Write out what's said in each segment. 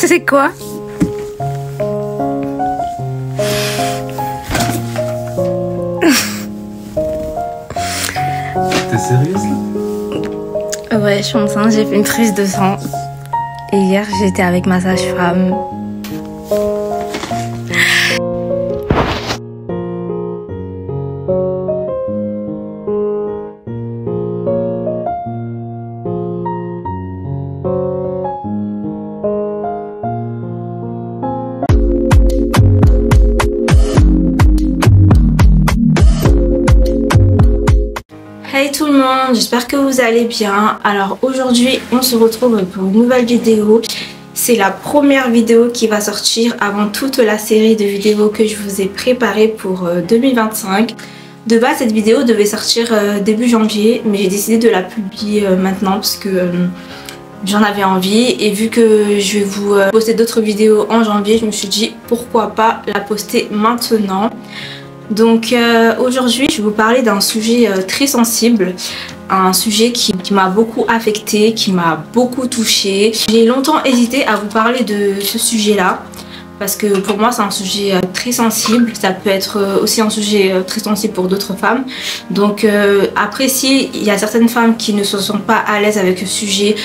C'est quoi? T'es sérieuse là? Ouais, je suis enceinte, j'ai fait une prise de sang. Et hier, j'étais avec ma sage-femme. Hey tout le monde, j'espère que vous allez bien. Alors aujourd'hui on se retrouve pour une nouvelle vidéo. C'est la première vidéo qui va sortir avant toute la série de vidéos que je vous ai préparées pour 2025. De base cette vidéo devait sortir début janvier, mais j'ai décidé de la publier maintenant parce que j'en avais envie. Et vu que je vais vous poster d'autres vidéos en janvier, je me suis dit pourquoi pas la poster maintenant. Donc aujourd'hui je vais vous parler d'un sujet très sensible, un sujet qui m'a beaucoup affectée, qui m'a beaucoup touchée. J'ai longtemps hésité à vous parler de ce sujet là parce que pour moi c'est un sujet très sensible. Ça peut être aussi un sujet très sensible pour d'autres femmes. Donc après, si il y a certaines femmes qui ne se sentent pas à l'aise avec ce sujet,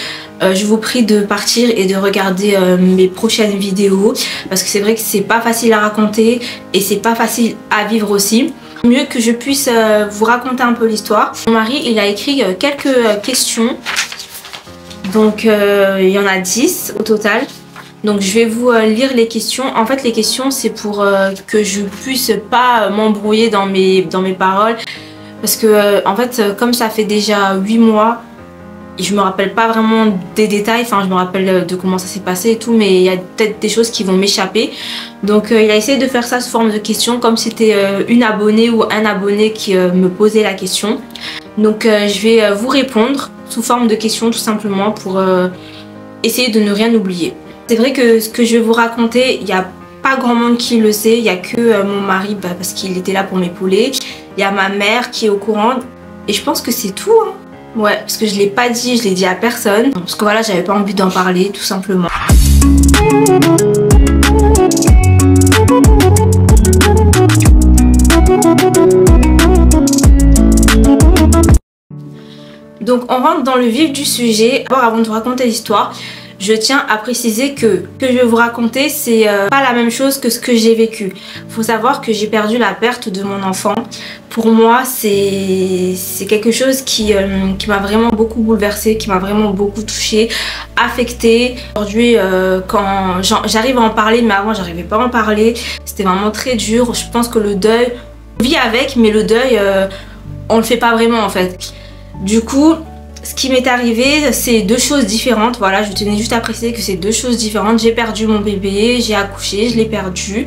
je vous prie de partir et de regarder mes prochaines vidéos parce que c'est vrai que c'est pas facile à raconter et c'est pas facile à vivre aussi. Mieux que je puisse vous raconter un peu l'histoire. Mon mari il a écrit quelques questions, donc il y en a 10 au total. Donc je vais vous lire les questions. En fait les questions c'est pour que je puisse pas m'embrouiller dans mes paroles. Parce que en fait comme ça fait déjà 8 mois, je me rappelle pas vraiment des détails. Enfin je me rappelle de comment ça s'est passé et tout, mais il y a peut-être des choses qui vont m'échapper. Donc il a essayé de faire ça sous forme de questions, comme c'était une abonnée ou un abonné qui me posait la question. Donc je vais vous répondre sous forme de questions tout simplement pour essayer de ne rien oublier. C'est vrai que ce que je vais vous raconter, il n'y a pas grand monde qui le sait. Il n'y a que mon mari parce qu'il était là pour m'épauler. Il y a ma mère qui est au courant. Et je pense que c'est tout. Hein. Ouais, parce que je ne l'ai pas dit, je l'ai dit à personne. Parce que voilà, j'avais pas envie d'en parler tout simplement. Donc on rentre dans le vif du sujet. D'abord, avant de vous raconter l'histoire, je tiens à préciser que ce que je vais vous raconter, c'est pas la même chose que ce que j'ai vécu. Faut savoir que j'ai perdu la perte de mon enfant. Pour moi, c'est quelque chose qui m'a vraiment beaucoup bouleversée, qui m'a vraiment beaucoup touchée, affectée. Aujourd'hui, quand j'arrive à en parler, mais avant, j'arrivais pas à en parler. C'était vraiment très dur. Je pense que le deuil, on vit avec, mais le deuil, on le fait pas vraiment en fait. Du coup, ce qui m'est arrivé, c'est deux choses différentes. Voilà, je tenais juste à préciser que c'est deux choses différentes. J'ai perdu mon bébé, j'ai accouché, je l'ai perdu.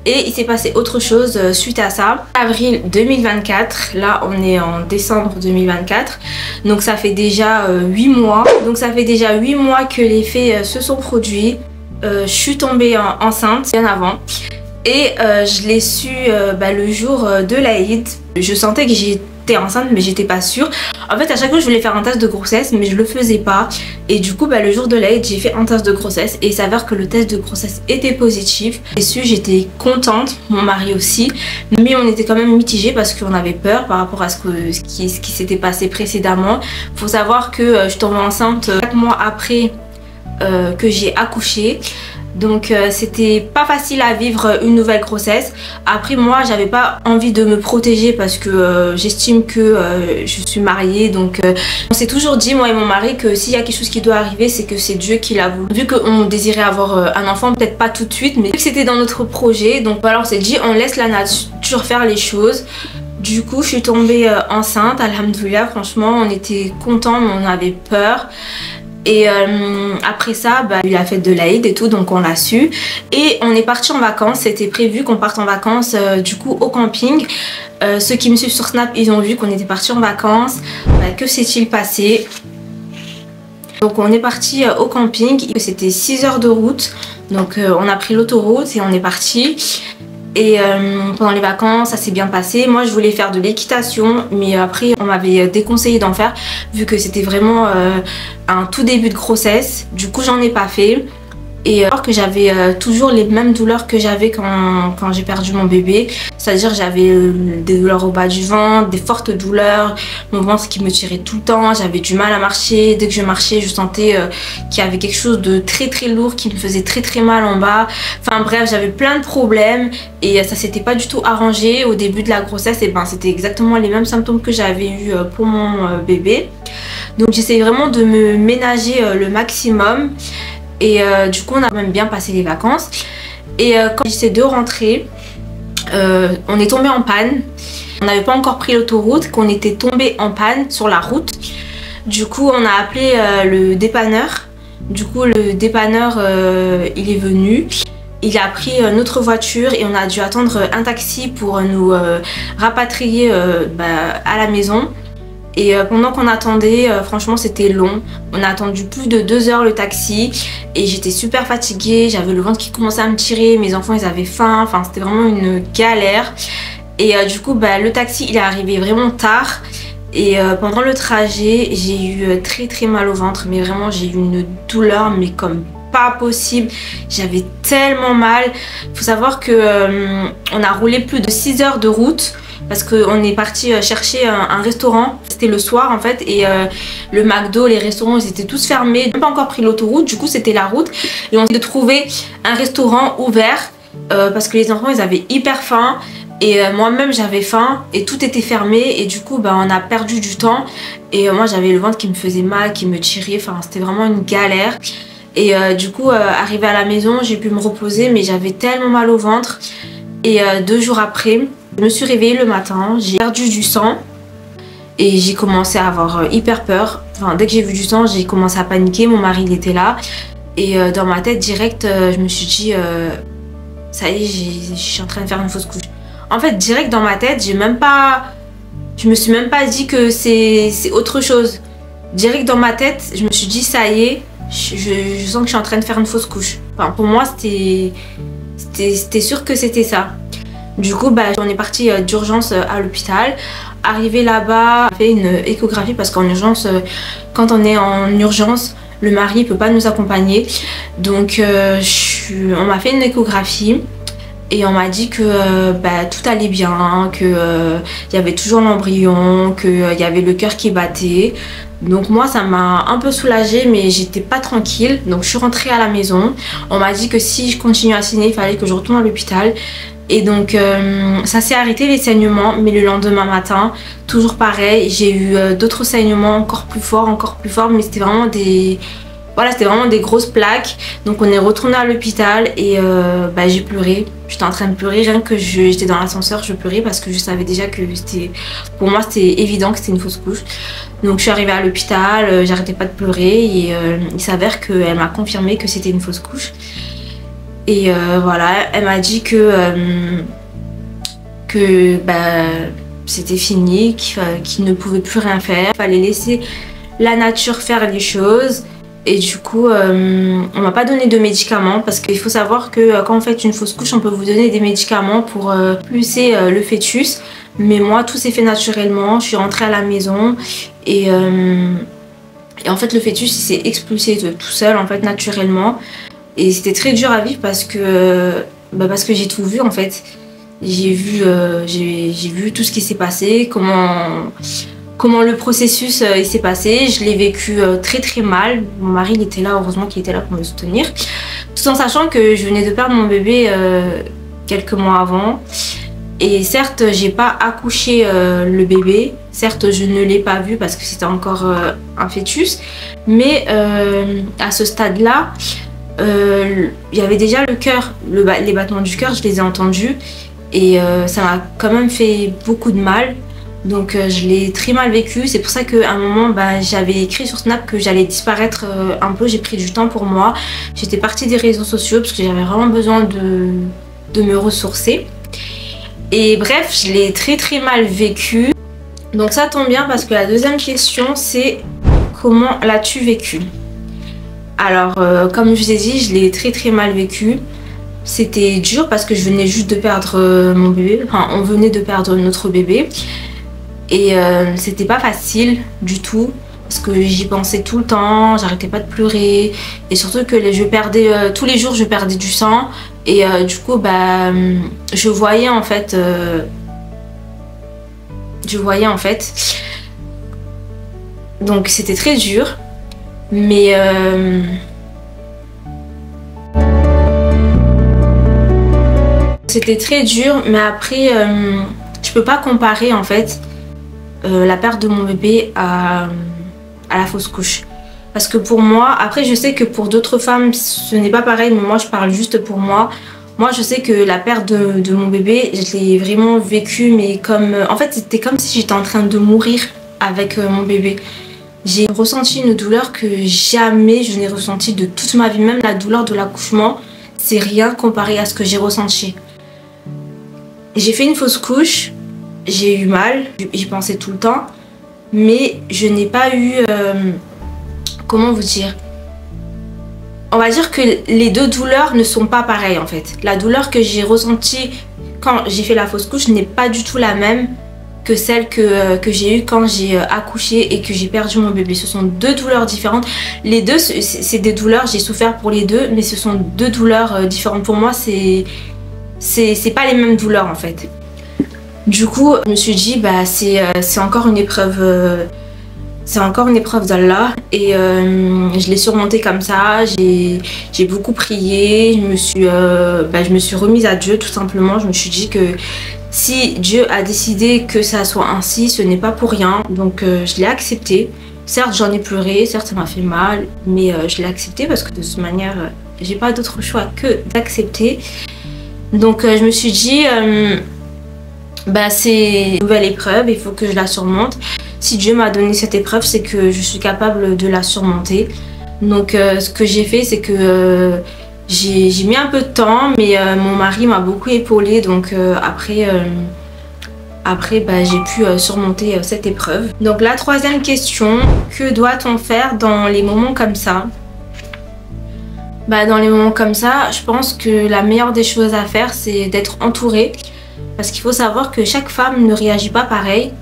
Et il s'est passé autre chose suite à ça. Avril 2024, là on est en décembre 2024. Donc ça fait déjà 8 mois. Donc ça fait déjà 8 mois que les faits se sont produits. Je suis tombée enceinte bien avant. Et je l'ai su le jour de l'Aïd. Je sentais que j'étais enceinte mais j'étais pas sûre. En fait à chaque fois je voulais faire un test de grossesse mais je le faisais pas. Et du coup le jour de l'Aïd j'ai fait un test de grossesse et il s'avère que le test de grossesse était positif. J'ai su, j'étais contente, mon mari aussi. Mais on était quand même mitigés parce qu'on avait peur par rapport à ce qui s'était passé précédemment. Faut savoir que je suis tombée enceinte 4 mois après que j'ai accouché. Donc c'était pas facile à vivre une nouvelle grossesse. Après moi j'avais pas envie de me protéger parce que j'estime que je suis mariée. Donc on s'est toujours dit moi et mon mari que s'il y a quelque chose qui doit arriver c'est que c'est Dieu qui l'a voulu. Vu qu'on désirait avoir un enfant, peut-être pas tout de suite, mais vu que c'était dans notre projet, donc voilà, on s'est dit on laisse la nature faire les choses. Du coup je suis tombée enceinte, alhamdoulilah, franchement on était contents mais on avait peur. Et après ça, il y a la fête de l'Aïd et tout, donc on l'a su. Et on est parti en vacances, c'était prévu qu'on parte en vacances du coup au camping. Ceux qui me suivent sur Snap, ils ont vu qu'on était parti en vacances. Que s'est-il passé? Donc on est parti au camping, c'était 6 heures de route. Donc on a pris l'autoroute et on est parti. Et pendant les vacances ça s'est bien passé. Moi je voulais faire de l'équitation mais après on m'avait déconseillé d'en faire vu que c'était vraiment un tout début de grossesse. Du coup j'en ai pas fait. Et alors que j'avais toujours les mêmes douleurs que j'avais quand j'ai perdu mon bébé. C'est-à-dire j'avais des douleurs au bas du ventre, des fortes douleurs, mon ventre qui me tirait tout le temps, j'avais du mal à marcher. Dès que je marchais, je sentais qu'il y avait quelque chose de très très lourd qui me faisait très très mal en bas. Enfin bref, j'avais plein de problèmes et ça s'était pas du tout arrangé. Au début de la grossesse, et ben, c'était exactement les mêmes symptômes que j'avais eu pour mon bébé. Donc j'essayais vraiment de me ménager le maximum. Et du coup on a même bien passé les vacances. Et quand j'essaie de rentrer, on est tombé en panne. On n'avait pas encore pris l'autoroute, qu'on était tombé en panne sur la route. Du coup on a appelé le dépanneur. Du coup le dépanneur il est venu. Il a pris notre voiture et on a dû attendre un taxi pour nous rapatrier à la maison. Et pendant qu'on attendait, franchement c'était long. On a attendu plus de 2 heures le taxi et j'étais super fatiguée, j'avais le ventre qui commençait à me tirer, mes enfants ils avaient faim, enfin c'était vraiment une galère. Et du coup le taxi il est arrivé vraiment tard et pendant le trajet j'ai eu très très mal au ventre, mais vraiment j'ai eu une douleur mais comme pas possible, j'avais tellement mal. Faut savoir que on a roulé plus de 6 heures de route. Parce qu'on est parti chercher un restaurant, c'était le soir en fait, et le McDo, les restaurants ils étaient tous fermés, on n'a pas encore pris l'autoroute, du coup c'était la route et on a essayé de trouver un restaurant ouvert parce que les enfants ils avaient hyper faim et moi-même j'avais faim et tout était fermé et du coup on a perdu du temps et moi j'avais le ventre qui me faisait mal, qui me tirait, enfin c'était vraiment une galère. Et du coup arrivée à la maison j'ai pu me reposer mais j'avais tellement mal au ventre et 2 jours après je me suis réveillée le matin, j'ai perdu du sang et j'ai commencé à avoir hyper peur. Enfin, dès que j'ai vu du sang, j'ai commencé à paniquer, mon mari il était là. Et dans ma tête direct, je me suis dit, ça y est, je suis en train de faire une fausse couche. En fait, direct dans ma tête, je me suis même pas dit que c'est autre chose. Direct dans ma tête, je me suis dit, ça y est, je sens que je suis en train de faire une fausse couche. Enfin, pour moi, c'était sûr que c'était ça. Du coup, on est parti d'urgence à l'hôpital. Arrivé là-bas, on a fait une échographie parce qu'en urgence, quand on est en urgence, le mari ne peut pas nous accompagner. Donc, on m'a fait une échographie et on m'a dit que tout allait bien, qu'il y avait toujours l'embryon, qu'il y avait le cœur qui battait. Donc moi ça m'a un peu soulagée mais j'étais pas tranquille. Donc je suis rentrée à la maison. On m'a dit que si je continuais à saigner, il fallait que je retourne à l'hôpital. Et donc ça s'est arrêté les saignements, mais le lendemain matin, toujours pareil, j'ai eu d'autres saignements encore plus forts, mais c'était vraiment des... Voilà, c'était vraiment des grosses plaques. Donc on est retourné à l'hôpital et j'ai pleuré. J'étais en train de pleurer, rien que j'étais dans l'ascenseur, je pleurais parce que je savais déjà que c'était... Pour moi c'était évident que c'était une fausse couche. Donc je suis arrivée à l'hôpital, j'arrêtais pas de pleurer et il s'avère qu'elle m'a confirmé que c'était une fausse couche. Et voilà, elle m'a dit que c'était fini, qu'il ne pouvait plus rien faire. Il fallait laisser la nature faire les choses. Et du coup, on m'a pas donné de médicaments parce qu'il faut savoir que quand on fait une fausse couche, on peut vous donner des médicaments pour pulser le fœtus. Mais moi, tout s'est fait naturellement. Je suis rentrée à la maison et en fait, le fœtus il s'est expulsé tout seul, en fait, naturellement. Et c'était très dur à vivre parce que j'ai tout vu en fait. J'ai vu tout ce qui s'est passé, comment le processus il s'est passé. Je l'ai vécu très très mal. Mon mari il était là, heureusement qu'il était là pour me soutenir. Tout en sachant que je venais de perdre mon bébé quelques mois avant. Et certes, j'ai pas accouché le bébé. Certes, je ne l'ai pas vu parce que c'était encore un fœtus. Mais à ce stade-là, il y avait déjà le cœur, les battements du cœur, je les ai entendus et ça m'a quand même fait beaucoup de mal. Donc je l'ai très mal vécu. C'est pour ça qu'à un moment j'avais écrit sur Snap que j'allais disparaître un peu. J'ai pris du temps pour moi. J'étais partie des réseaux sociaux parce que j'avais vraiment besoin de me ressourcer. Et bref, je l'ai très très mal vécu. Donc ça tombe bien parce que la deuxième question c'est comment l'as-tu vécu? Alors comme je vous ai dit, je l'ai très très mal vécu. C'était dur parce que je venais juste de perdre mon bébé. Enfin, on venait de perdre notre bébé. Et c'était pas facile du tout. parce que j'y pensais tout le temps, j'arrêtais pas de pleurer et surtout que je perdais tous les jours je perdais du sang et du coup bah je voyais en fait donc c'était très dur mais c'était très dur mais après je peux pas comparer en fait la perte de mon bébé à la fausse couche. Parce que pour moi, après je sais que pour d'autres femmes ce n'est pas pareil, mais moi je parle juste pour moi. Moi je sais que la perte de mon bébé, je l'ai vraiment vécu mais comme... En fait c'était comme si j'étais en train de mourir avec mon bébé. J'ai ressenti une douleur que jamais je n'ai ressentie de toute ma vie. Même la douleur de l'accouchement, c'est rien comparé à ce que j'ai ressenti. J'ai fait une fausse couche, j'ai eu mal, j'y pensais tout le temps. Mais je n'ai pas eu... comment vous dire? On va dire que les deux douleurs ne sont pas pareilles en fait. La douleur que j'ai ressentie quand j'ai fait la fausse couche n'est pas du tout la même que celle que j'ai eue quand j'ai accouché et que j'ai perdu mon bébé. Ce sont deux douleurs différentes. Les deux, c'est des douleurs, j'ai souffert pour les deux, mais ce sont deux douleurs différentes. Pour moi, c'est pas les mêmes douleurs en fait. Du coup, je me suis dit, bah, c'est encore une épreuve, d'Allah et je l'ai surmontée comme ça. J'ai beaucoup prié, je me suis remise à Dieu tout simplement. Je me suis dit que si Dieu a décidé que ça soit ainsi, ce n'est pas pour rien. Donc je l'ai accepté. Certes, j'en ai pleuré, certes, ça m'a fait mal, mais je l'ai accepté parce que de toute manière, j'ai pas d'autre choix que d'accepter. Donc je me suis dit... bah, c'est une nouvelle épreuve, il faut que je la surmonte. Si Dieu m'a donné cette épreuve, c'est que je suis capable de la surmonter. Donc ce que j'ai fait, c'est que j'ai mis un peu de temps, mais mon mari m'a beaucoup épaulée. Donc après bah, j'ai pu surmonter cette épreuve. Donc la troisième question, que doit-on faire dans les moments comme ça? Bah, dans les moments comme ça, je pense que la meilleure des choses à faire, c'est d'être entourée. Parce qu'il faut savoir que chaque femme ne réagit pas pareil.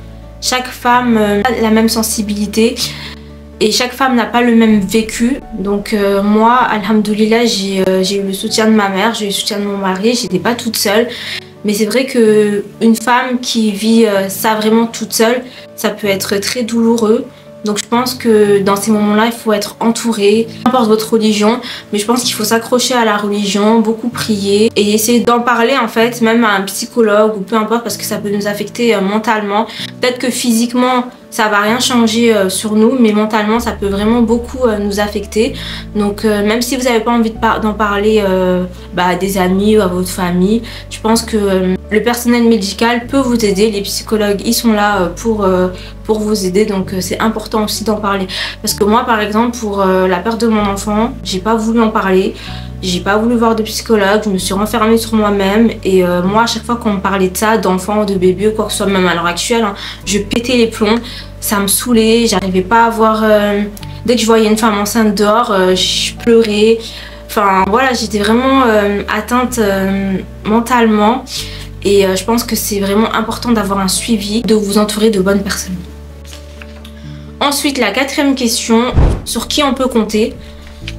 Chaque femme a la même sensibilité. Et chaque femme n'a pas le même vécu. Donc moi, alhamdoulilah, j'ai eu le soutien de ma mère, j'ai eu le soutien de mon mari. J'étais pas toute seule. Mais c'est vrai qu'une femme qui vit ça vraiment toute seule, ça peut être très douloureux. Donc je pense que dans ces moments-là, il faut être entouré, peu importe votre religion, mais je pense qu'il faut s'accrocher à la religion, beaucoup prier et essayer d'en parler en fait, même à un psychologue ou peu importe parce que ça peut nous affecter mentalement. Peut-être que physiquement, ça va rien changer sur nous, mais mentalement, ça peut vraiment beaucoup nous affecter. Donc même si vous n'avez pas envie d'en parler à des amis ou à votre famille, je pense que le personnel médical peut vous aider, les psychologues, ils sont là pour vous aider, donc c'est important aussi d'en parler. Parce que moi, par exemple, pour la perte de mon enfant, j'ai pas voulu en parler, j'ai pas voulu voir de psychologue, je me suis renfermée sur moi-même et moi, à chaque fois qu'on me parlait de ça, d'enfant, de bébé ou quoi que ce soit, même à l'heure actuelle, hein, je pétais les plombs, ça me saoulait, j'arrivais pas à voir... dès que je voyais une femme enceinte dehors, je pleurais. Enfin voilà, j'étais vraiment atteinte mentalement. Et je pense que c'est vraiment important d'avoir un suivi, de vous entourer de bonnes personnes. Ensuite, la quatrième question, sur qui on peut compter.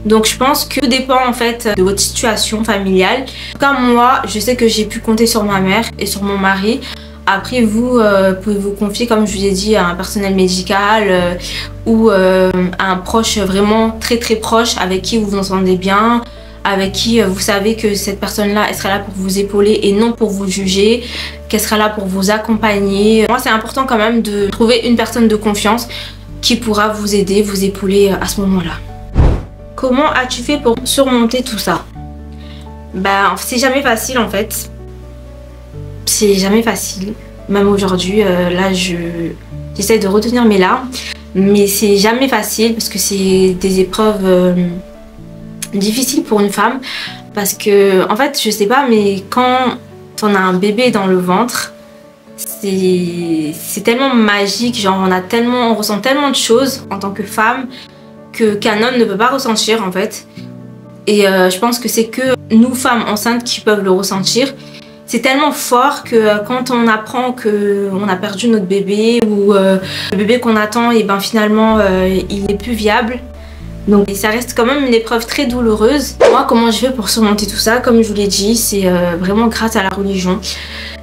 Donc je pense que tout dépend en fait de votre situation familiale. En tout cas moi, je sais que j'ai pu compter sur ma mère et sur mon mari. Après vous pouvez vous confier, comme je vous ai dit, à un personnel médical ou à un proche vraiment très proche avec qui vous vous entendez bien, avec qui vous savez que cette personne-là, elle sera là pour vous épauler et non pour vous juger, qu'elle sera là pour vous accompagner. Moi, c'est important quand même de trouver une personne de confiance qui pourra vous aider, vous épauler à ce moment-là. Comment as-tu fait pour surmonter tout ça? Ben, c'est jamais facile en fait. C'est jamais facile. Même aujourd'hui, là, j'essaie de retenir mes larmes. Mais c'est jamais facile parce que c'est des épreuves difficiles pour une femme. Parce que, en fait, je sais pas, mais quand on a un bébé dans le ventre, c'est tellement magique. Genre, on ressent tellement de choses en tant que femme qu'un homme ne peut pas ressentir, en fait. Et je pense que c'est que nous, femmes enceintes, qui peuvent le ressentir. C'est tellement fort que quand on apprend qu'on a perdu notre bébé ou le bébé qu'on attend, et ben finalement il n'est plus viable. Donc ça reste quand même une épreuve très douloureuse. Moi, comment je fais pour surmonter tout ça? Comme je vous l'ai dit, c'est vraiment grâce à la religion.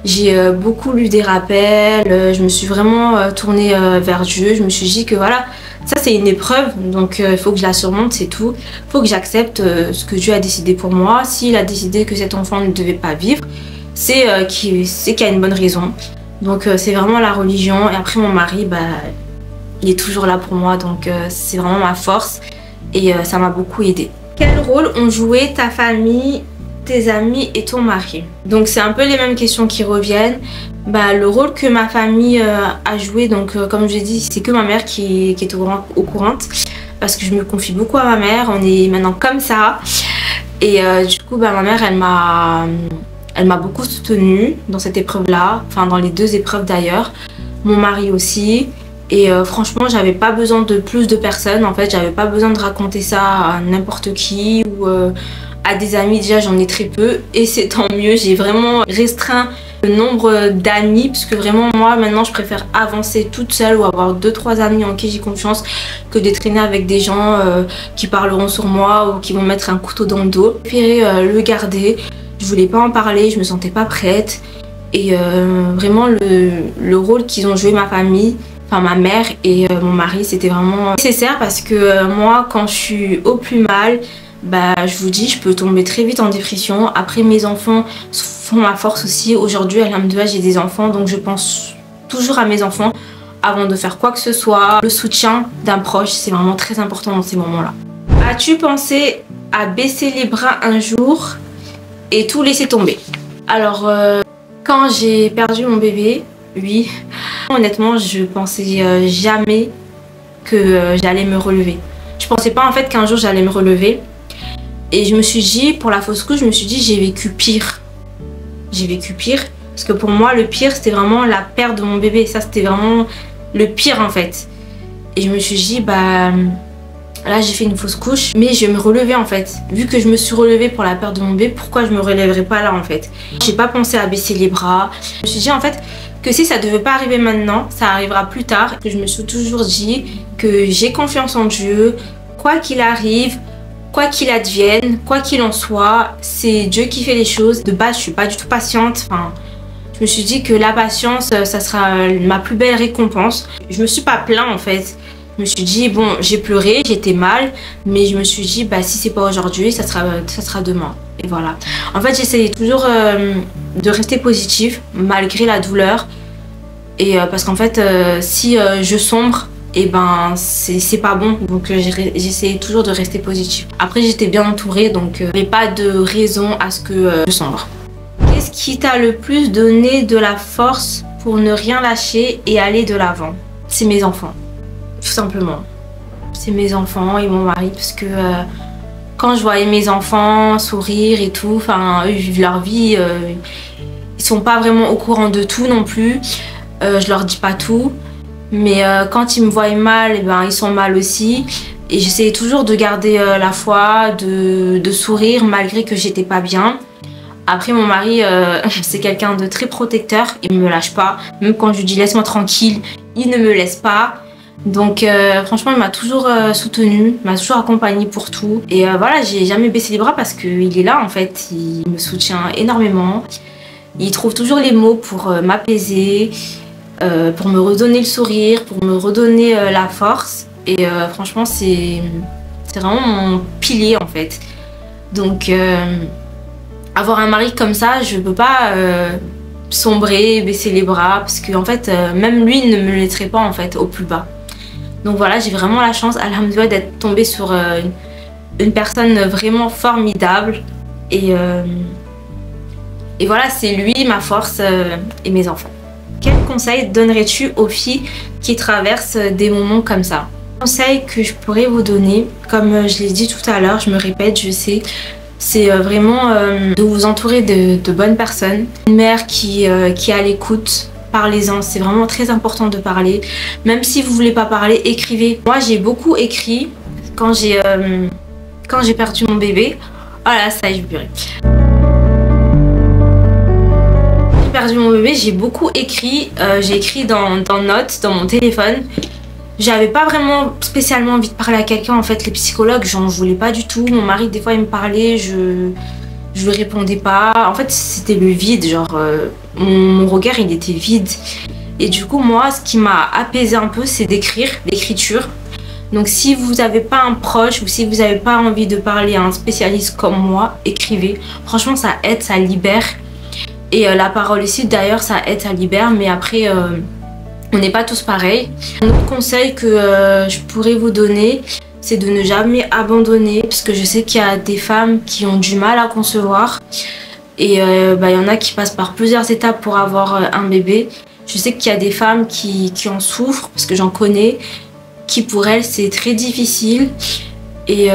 J'ai beaucoup lu des rappels, je me suis vraiment tournée vers Dieu. Je me suis dit que voilà, ça c'est une épreuve, donc il faut que je la surmonte, c'est tout. Il faut que j'accepte ce que Dieu a décidé pour moi. S'il a décidé que cet enfant ne devait pas vivre, c'est qu'il y a une bonne raison. Donc c'est vraiment la religion. Et après mon mari, bah, il est toujours là pour moi, donc c'est vraiment ma force. Et ça m'a beaucoup aidée. Quel rôle ont joué ta famille, tes amis et ton mari? Donc c'est un peu les mêmes questions qui reviennent. Bah, le rôle que ma famille a joué, donc comme je l'ai dit, c'est que ma mère qui est au courant. Parce que je me confie beaucoup à ma mère, on est maintenant comme ça. Et du coup, bah, ma mère, elle m'a beaucoup soutenue dans cette épreuve-là. Enfin, dans les deux épreuves d'ailleurs. Mon mari aussi. Et franchement, j'avais pas besoin de plus de personnes. En fait, j'avais pas besoin de raconter ça à n'importe qui ou à des amis. Déjà, j'en ai très peu et c'est tant mieux. J'ai vraiment restreint le nombre d'amis parce que vraiment, moi, maintenant, je préfère avancer toute seule ou avoir 2-3 amis en qui j'ai confiance que de traîner avec des gens qui parleront sur moi ou qui vont mettre un couteau dans le dos. J'ai préféré le garder. Je voulais pas en parler, je me sentais pas prête. Et vraiment, le rôle qu'ils ont joué ma famille, enfin ma mère et mon mari, c'était vraiment nécessaire parce que moi quand je suis au plus mal, bah je vous dis, je peux tomber très vite en dépression. Après mes enfants font ma force aussi. Aujourd'hui, alhamdoulilah, j'ai des enfants, donc je pense toujours à mes enfants avant de faire quoi que ce soit. Le soutien d'un proche, c'est vraiment très important dans ces moments-là. As-tu pensé à baisser les bras un jour et tout laisser tomber? Alors quand j'ai perdu mon bébé, oui, honnêtement, je pensais jamais que j'allais me relever. Je pensais pas en fait qu'un jour j'allais me relever. Et je me suis dit, pour la fausse couche, je me suis dit, j'ai vécu pire. J'ai vécu pire. Parce que pour moi, le pire, c'était vraiment la perte de mon bébé. Ça, c'était vraiment le pire en fait. Et je me suis dit, bah là, j'ai fait une fausse couche. Mais je vais me relever en fait. Vu que je me suis relevée pour la perte de mon bébé, pourquoi je me relèverais pas là en fait? J'ai pas pensé à baisser les bras. Je me suis dit en fait que si ça devait pas arriver maintenant, ça arrivera plus tard. Que je me suis toujours dit que j'ai confiance en Dieu, quoi qu'il arrive, quoi qu'il advienne, quoi qu'il en soit, c'est Dieu qui fait les choses. De base, je suis pas du tout patiente. Enfin, je me suis dit que la patience, ça sera ma plus belle récompense. Je me suis pas plaint en fait. Je me suis dit, bon, j'ai pleuré, j'étais mal, mais je me suis dit, bah si c'est pas aujourd'hui, ça sera demain. Et voilà. En fait, j'essayais toujours de rester positive, malgré la douleur. Et parce qu'en fait, si je sombre, et ben c'est pas bon. Donc j'essayais toujours de rester positive. Après, j'étais bien entourée, donc il n'y avait pas de raison à ce que je sombre. Qu'est-ce qui t'a le plus donné de la force pour ne rien lâcher et aller de l'avant? C'est mes enfants. Tout simplement. C'est mes enfants et mon mari parce que quand je voyais mes enfants sourire et tout, enfin eux vivent leur vie, ils sont pas vraiment au courant de tout non plus, je leur dis pas tout, mais quand ils me voient mal, et ben, ils sont mal aussi et j'essayais toujours de garder la foi, de sourire malgré que j'étais pas bien. Après mon mari c'est quelqu'un de très protecteur, il me lâche pas, même quand je lui dis laisse-moi tranquille, il ne me laisse pas. Donc franchement il m'a toujours soutenue, m'a toujours accompagnée pour tout. Et voilà, j'ai jamais baissé les bras parce qu'il est là en fait, il me soutient énormément. Il trouve toujours les mots pour m'apaiser, pour me redonner le sourire, pour me redonner la force. Et franchement c'est vraiment mon pilier en fait. Donc avoir un mari comme ça, je peux pas sombrer, baisser les bras parce que en fait même lui ne me laisserait pas en fait au plus bas. Donc voilà, j'ai vraiment la chance, alhamdoulilah, d'être tombée sur une personne vraiment formidable. Et voilà, c'est lui, ma force et mes enfants. Quel conseil donnerais-tu aux filles qui traversent des moments comme ça? Le conseil que je pourrais vous donner, comme je l'ai dit tout à l'heure, je me répète, je sais, c'est vraiment de vous entourer de bonnes personnes. Une mère qui est à l'écoute. Parlez-en, c'est vraiment très important de parler. Même si vous voulez pas parler, écrivez. Moi, j'ai beaucoup écrit quand j'ai perdu mon bébé. Oh là, ça y est, je pleurais. perdu mon bébé, j'ai beaucoup écrit. J'ai écrit dans notes, dans mon téléphone. J'avais pas vraiment spécialement envie de parler à quelqu'un. En fait, les psychologues, j'en voulais pas du tout. Mon mari, des fois, il me parlait, je lui répondais pas. En fait, c'était le vide. Genre, mon regard, il était vide. Et du coup, moi, ce qui m'a apaisé un peu, c'est d'écrire, l'écriture. Donc si vous n'avez pas un proche ou si vous n'avez pas envie de parler à un spécialiste comme moi, écrivez. Franchement, ça aide, ça libère. Et la parole ici, d'ailleurs, ça aide, ça libère. Mais après, on n'est pas tous pareils. Un autre conseil que je pourrais vous donner, c'est de ne jamais abandonner. Parce que je sais qu'il y a des femmes qui ont du mal à concevoir. Et il y en a qui passent par plusieurs étapes pour avoir un bébé. Je sais qu'il y a des femmes qui en souffrent, parce que j'en connais, qui pour elles c'est très difficile. Et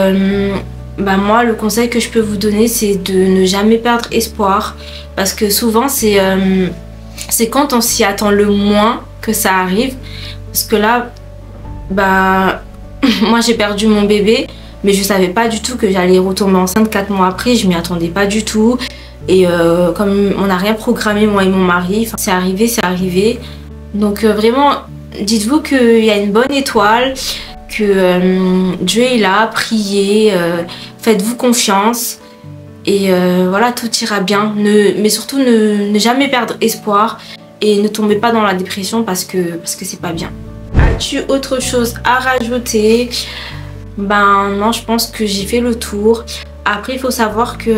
moi, le conseil que je peux vous donner, c'est de ne jamais perdre espoir, parce que souvent c'est quand on s'y attend le moins que ça arrive. Parce que là, moi j'ai perdu mon bébé, mais je savais pas du tout que j'allais retomber enceinte 4 mois après. Je m'y attendais pas du tout. Et comme on n'a rien programmé, moi et mon mari, c'est arrivé, c'est arrivé. Donc vraiment, dites-vous qu'il y a une bonne étoile, que Dieu est là, priez, faites-vous confiance. Et voilà, tout ira bien. Mais surtout, ne jamais perdre espoir et ne tombez pas dans la dépression parce que c'est pas bien. As-tu autre chose à rajouter? Non, je pense que j'ai fait le tour. Après, il faut savoir que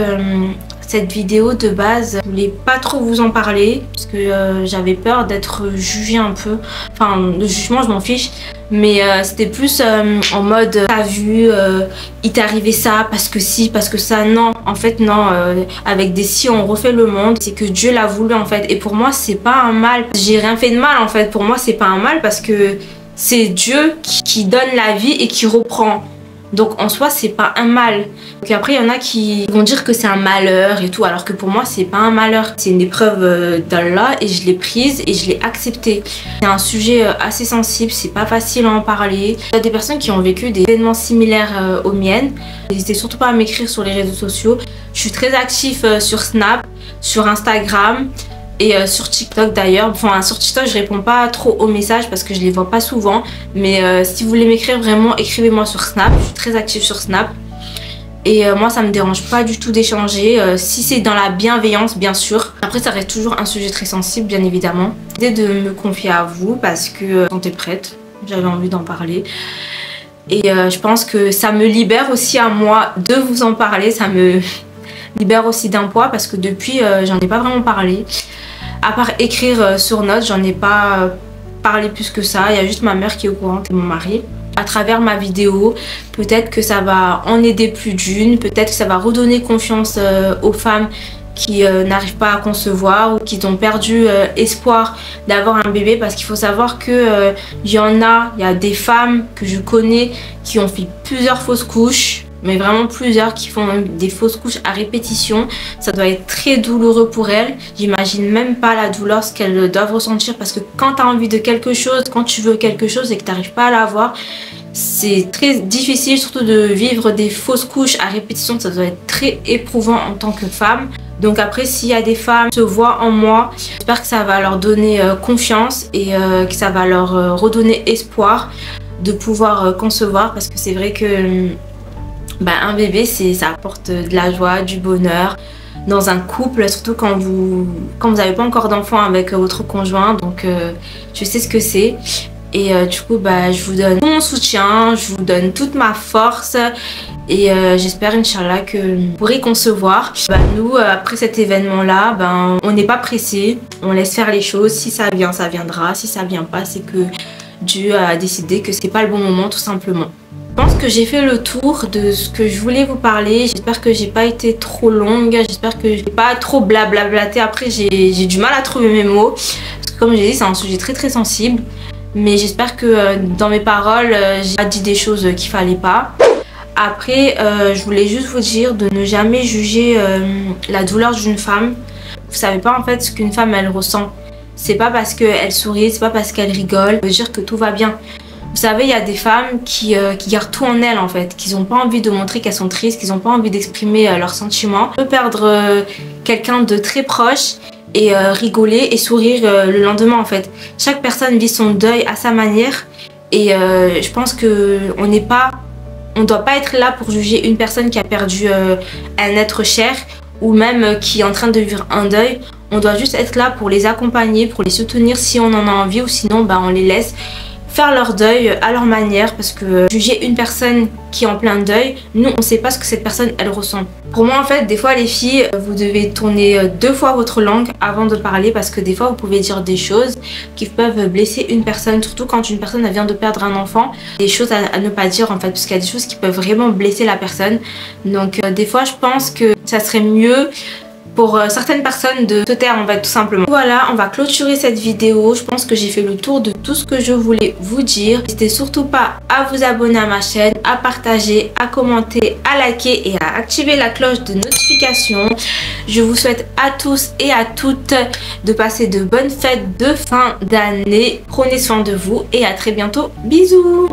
cette vidéo de base, je voulais pas trop vous en parler parce que j'avais peur d'être jugée un peu. Enfin, le jugement, je m'en fiche. Mais c'était plus en mode, t'as vu, il t'est arrivé ça parce que si, parce que ça. Non, en fait, non. Avec des si, on refait le monde. C'est que Dieu l'a voulu, en fait. Et pour moi, c'est pas un mal. J'ai rien fait de mal, en fait. Pour moi, c'est pas un mal parce que c'est Dieu qui donne la vie et qui reprend. Donc en soi, c'est pas un mal. Donc après, il y en a qui vont dire que c'est un malheur et tout, alors que pour moi, c'est pas un malheur. C'est une épreuve d'Allah et je l'ai prise et je l'ai acceptée. C'est un sujet assez sensible, c'est pas facile à en parler. Il y a des personnes qui ont vécu des événements similaires aux miennes. N'hésitez surtout pas à m'écrire sur les réseaux sociaux. Je suis très active sur Snap, sur Instagram. Et sur TikTok d'ailleurs, enfin sur TikTok je réponds pas trop aux messages parce que je les vois pas souvent. Mais si vous voulez m'écrire vraiment, écrivez-moi sur Snap. Je suis très active sur Snap. Et moi ça me dérange pas du tout d'échanger. Si c'est dans la bienveillance bien sûr. Après ça reste toujours un sujet très sensible bien évidemment. J'ai décidé de me confier à vous parce que je me sentais prête. J'avais envie d'en parler. Et je pense que ça me libère aussi à moi de vous en parler. Ça me libère aussi d'un poids parce que depuis j'en ai pas vraiment parlé. À part écrire sur notes, j'en ai pas parlé plus que ça. Il y a juste ma mère qui est au courant et mon mari. À travers ma vidéo, peut-être que ça va en aider plus d'une. Peut-être que ça va redonner confiance aux femmes qui n'arrivent pas à concevoir ou qui ont perdu espoir d'avoir un bébé. Parce qu'il faut savoir que il y a des femmes que je connais qui ont fait plusieurs fausses couches. Mais vraiment plusieurs qui font des fausses couches à répétition. Ça doit être très douloureux pour elles. J'imagine même pas la douleur, ce qu'elles doivent ressentir. Parce que quand tu as envie de quelque chose, quand tu veux quelque chose et que tu n'arrives pas à l'avoir, c'est très difficile surtout de vivre des fausses couches à répétition. Ça doit être très éprouvant en tant que femme. Donc après, s'il y a des femmes qui se voient en moi, j'espère que ça va leur donner confiance et que ça va leur redonner espoir de pouvoir concevoir. Parce que c'est vrai que un bébé, ça apporte de la joie, du bonheur dans un couple, surtout quand vous n'avez pas encore d'enfant avec votre conjoint. Donc je sais ce que c'est. Et du coup, je vous donne mon soutien, je vous donne toute ma force. Et j'espère, Inch'Allah, que vous pourrez concevoir. Nous, après cet événement-là, on n'est pas pressé. On laisse faire les choses. Si ça vient, ça viendra. Si ça vient pas, c'est que Dieu a décidé que c'est pas le bon moment, tout simplement. Je pense que j'ai fait le tour de ce que je voulais vous parler. J'espère que j'ai pas été trop longue. J'espère que j'ai pas trop blablablaté. Après, j'ai du mal à trouver mes mots. Parce que comme j'ai dit, c'est un sujet très très sensible. Mais j'espère que dans mes paroles, j'ai pas dit des choses qu'il fallait pas. Après, je voulais juste vous dire de ne jamais juger la douleur d'une femme. Vous savez pas en fait ce qu'une femme elle ressent. C'est pas parce qu'elle sourit, c'est pas parce qu'elle rigole, ça veut dire que tout va bien. Vous savez, il y a des femmes qui gardent tout en elles en fait, qui n'ont pas envie de montrer qu'elles sont tristes, qui n'ont pas envie d'exprimer leurs sentiments. On peut perdre quelqu'un de très proche et rigoler et sourire le lendemain en fait. Chaque personne vit son deuil à sa manière et je pense qu'on ne doit pas être là pour juger une personne qui a perdu un être cher ou même qui est en train de vivre un deuil. On doit juste être là pour les accompagner, pour les soutenir si on en a envie, ou sinon on les laisse faire leur deuil à leur manière, parce que juger une personne qui est en plein deuil, nous on sait pas ce que cette personne elle ressent. Pour moi en fait, des fois les filles, vous devez tourner 2 fois votre langue avant de parler, parce que des fois vous pouvez dire des choses qui peuvent blesser une personne, surtout quand une personne elle vient de perdre un enfant. Des choses à ne pas dire en fait, parce qu'il y a des choses qui peuvent vraiment blesser la personne. Donc des fois je pense que ça serait mieux pour certaines personnes de se taire en fait, tout simplement. Voilà, on va clôturer cette vidéo. Je pense que j'ai fait le tour de tout ce que je voulais vous dire. N'hésitez surtout pas à vous abonner à ma chaîne, à partager, à commenter, à liker et à activer la cloche de notification. Je vous souhaite à tous et à toutes de passer de bonnes fêtes de fin d'année. Prenez soin de vous et à très bientôt. Bisous!